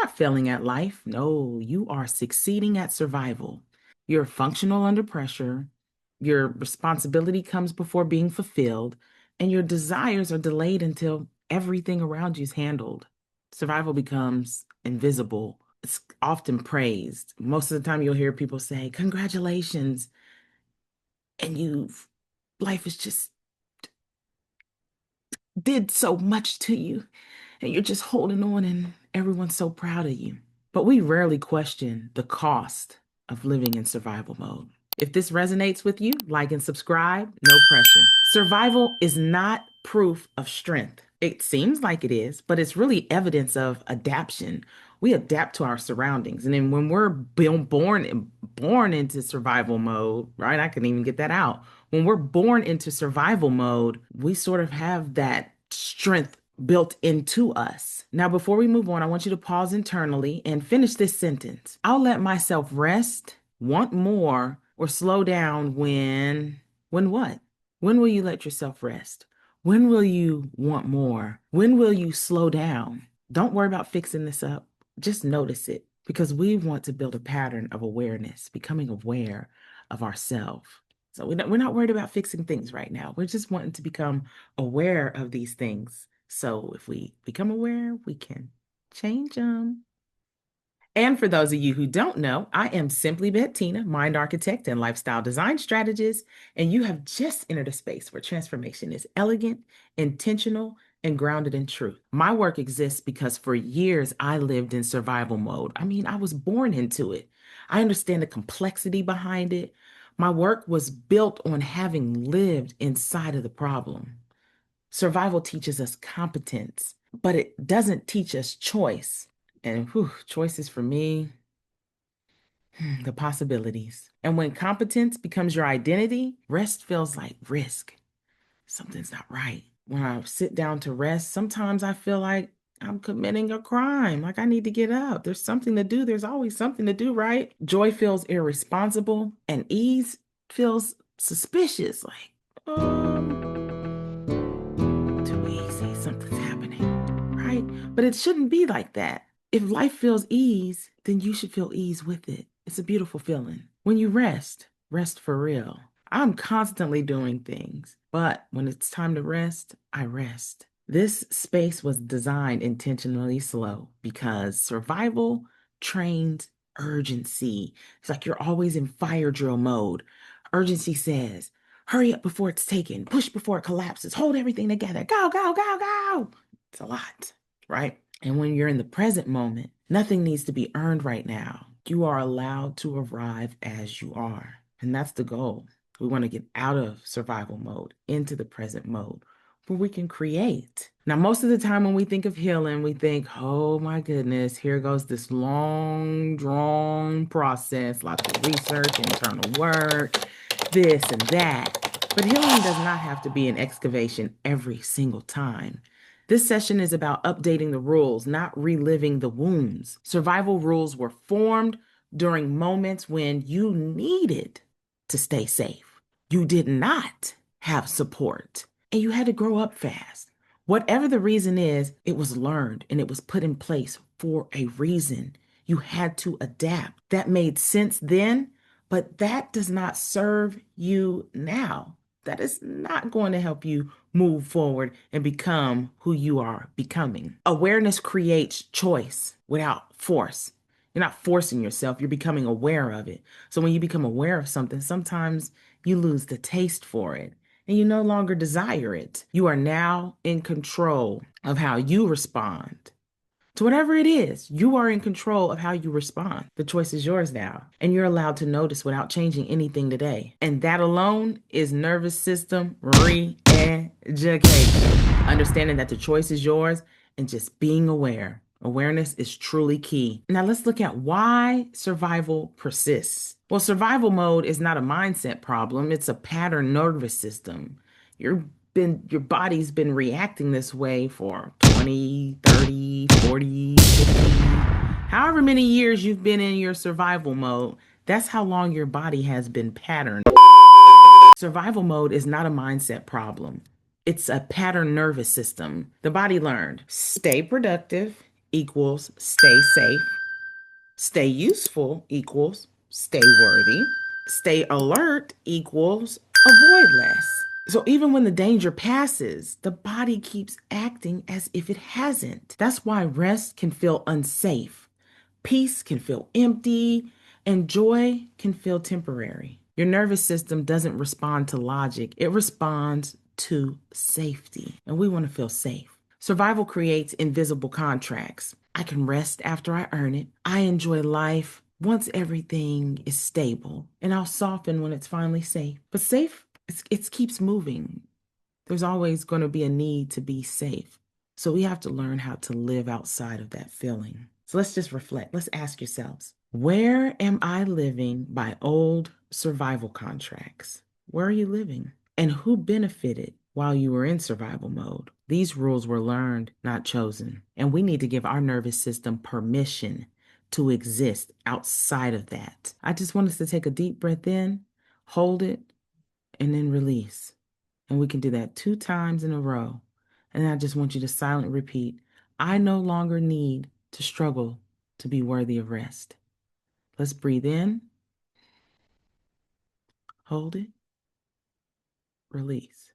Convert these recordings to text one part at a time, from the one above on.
not failing at life. No, you are succeeding at survival. You're functional under pressure. Your responsibility comes before being fulfilled, and your desires are delayed until everything around you is handled. Survival becomes invisible. It's often praised. Most of the time, you'll hear people say, "Congratulations," and life is just did so much to you, and you're just holding on, and everyone's so proud of you. But we rarely question the cost of living in survival mode. If this resonates with you, like and subscribe, no pressure. Survival is not proof of strength. It seems like it is, but it's really evidence of adaptation. We adapt to our surroundings. And then when we're born into survival mode, right? I can even get that out. When we're born into survival mode, we sort of have that strength built into us. Now, before we move on, I want you to pause internally and finish this sentence. I'll let myself rest, want more, or slow down when what? When will you let yourself rest? When will you want more? When will you slow down? Don't worry about fixing this up. Just notice it because we want to build a pattern of awareness, becoming aware of ourselves. So we're not worried about fixing things right now. We're just wanting to become aware of these things. So if we become aware, we can change them. And for those of you who don't know, I am Simply Bettina, mind architect and lifestyle design strategist, and you have just entered a space where transformation is elegant, intentional, and grounded in truth. My work exists because for years I lived in survival mode. I mean, I was born into it. I understand the complexity behind it. My work was built on having lived inside of the problem. Survival teaches us competence, but it doesn't teach us choice. And choices for me, the possibilities. And when competence becomes your identity, rest feels like risk. Something's not right. When I sit down to rest, sometimes I feel like I'm committing a crime. Like I need to get up. There's something to do. There's always something to do, right? Joy feels irresponsible and ease feels suspicious. Like, too easy. Something's happening, right? But it shouldn't be like that. If life feels ease, then you should feel ease with it. It's a beautiful feeling. When you rest, rest for real. I'm constantly doing things, but when it's time to rest, I rest. This space was designed intentionally slow because survival trains urgency. It's like you're always in fire drill mode. Urgency says, hurry up before it's taken, push before it collapses, hold everything together, go, go, go, go. It's a lot, right? And when you're in the present moment, nothing needs to be earned right now. You are allowed to arrive as you are. And that's the goal. We want to get out of survival mode into the present mode where we can create. Now, most of the time when we think of healing, we think, oh my goodness, here goes this long, drawn process, lots of research, internal work, this and that. But healing does not have to be an excavation every single time. This session is about updating the rules, not reliving the wounds. Survival rules were formed during moments when you needed to stay safe. You did not have support, and you had to grow up fast. Whatever the reason is, it was learned and it was put in place for a reason. You had to adapt. That made sense then, but that does not serve you now. That is not going to help you move forward and become who you are becoming. Awareness creates choice without force. You're not forcing yourself, you're becoming aware of it. So when you become aware of something, sometimes you lose the taste for it and you no longer desire it. You are now in control of how you respond to whatever it is. You are in control of how you respond. The choice is yours now, and you're allowed to notice without changing anything today. And that alone is nervous system re-education. Understanding that the choice is yours and just being aware. Awareness is truly key. Now let's look at why survival persists. Well, survival mode is not a mindset problem. It's a pattern nervous system. Your body's been reacting this way for 20, 30, 40, 50, however many years you've been in your survival mode. That's how long your body has been patterned. Survival mode is not a mindset problem. It's a pattern nervous system. The body learned, stay productive, equals stay safe. Stay useful equals stay worthy. Stay alert equals avoid less. So even when the danger passes, the body keeps acting as if it hasn't. That's why rest can feel unsafe, peace can feel empty, and joy can feel temporary. Your nervous system doesn't respond to logic, it responds to safety. And we want to feel safe. Survival creates invisible contracts. I can rest after I earn it. I enjoy life once everything is stable, and I'll soften when it's finally safe. But safe, it keeps moving. There's always going to be a need to be safe. So we have to learn how to live outside of that feeling. So let's just reflect. Let's ask yourselves, where am I living by old survival contracts? Where are you living? And who benefited while you were in survival mode? These rules were learned, not chosen. And we need to give our nervous system permission to exist outside of that. I just want us to take a deep breath in, hold it, and then release. And we can do that 2 times in a row. And I just want you to silently repeat, I no longer need to struggle to be worthy of rest. Let's breathe in, hold it, release.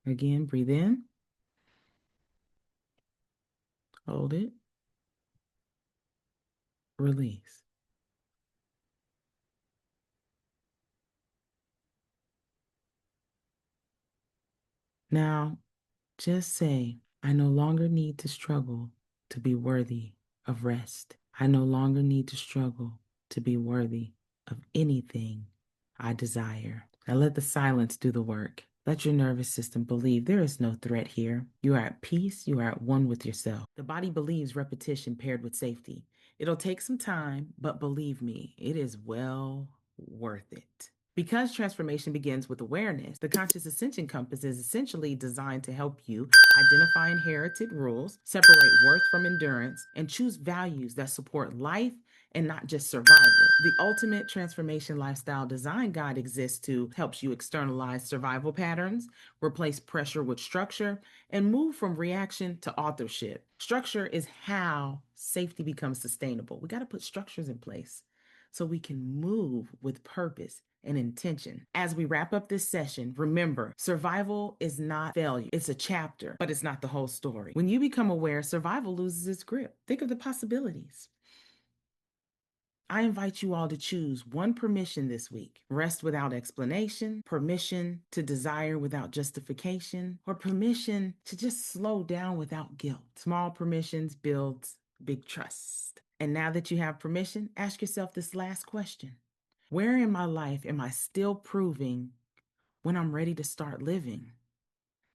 Again, breathe in, hold it, release. Now, just say, I no longer need to struggle to be worthy of rest. I no longer need to struggle to be worthy of anything I desire. Now let the silence do the work. Let your nervous system believe there is no threat here. You are at peace. You are at one with yourself. The body believes repetition paired with safety. It'll take some time, but believe me, it is well worth it. Because transformation begins with awareness, the Conscious Ascension Compass is essentially designed to help you identify inherited rules, separate worth from endurance, and choose values that support life and not just survival. The ultimate transformation lifestyle design guide exists to help you externalize survival patterns, replace pressure with structure, and move from reaction to authorship. Structure is how safety becomes sustainable. We got to put structures in place so we can move with purpose and intention. As we wrap up this session, remember, survival is not failure. It's a chapter, but it's not the whole story. When you become aware, survival loses its grip. Think of the possibilities. I invite you all to choose one permission this week: rest without explanation, permission to desire without justification, or permission to just slow down without guilt. Small permissions builds big trust. And now that you have permission, ask yourself this last question: where in my life am I still proving when I'm ready to start living?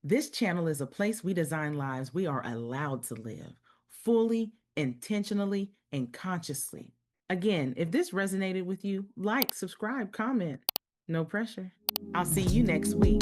This channel is a place we design lives we are allowed to live fully, intentionally, and consciously. Again, if this resonated with you, like, subscribe, comment. No pressure. I'll see you next week.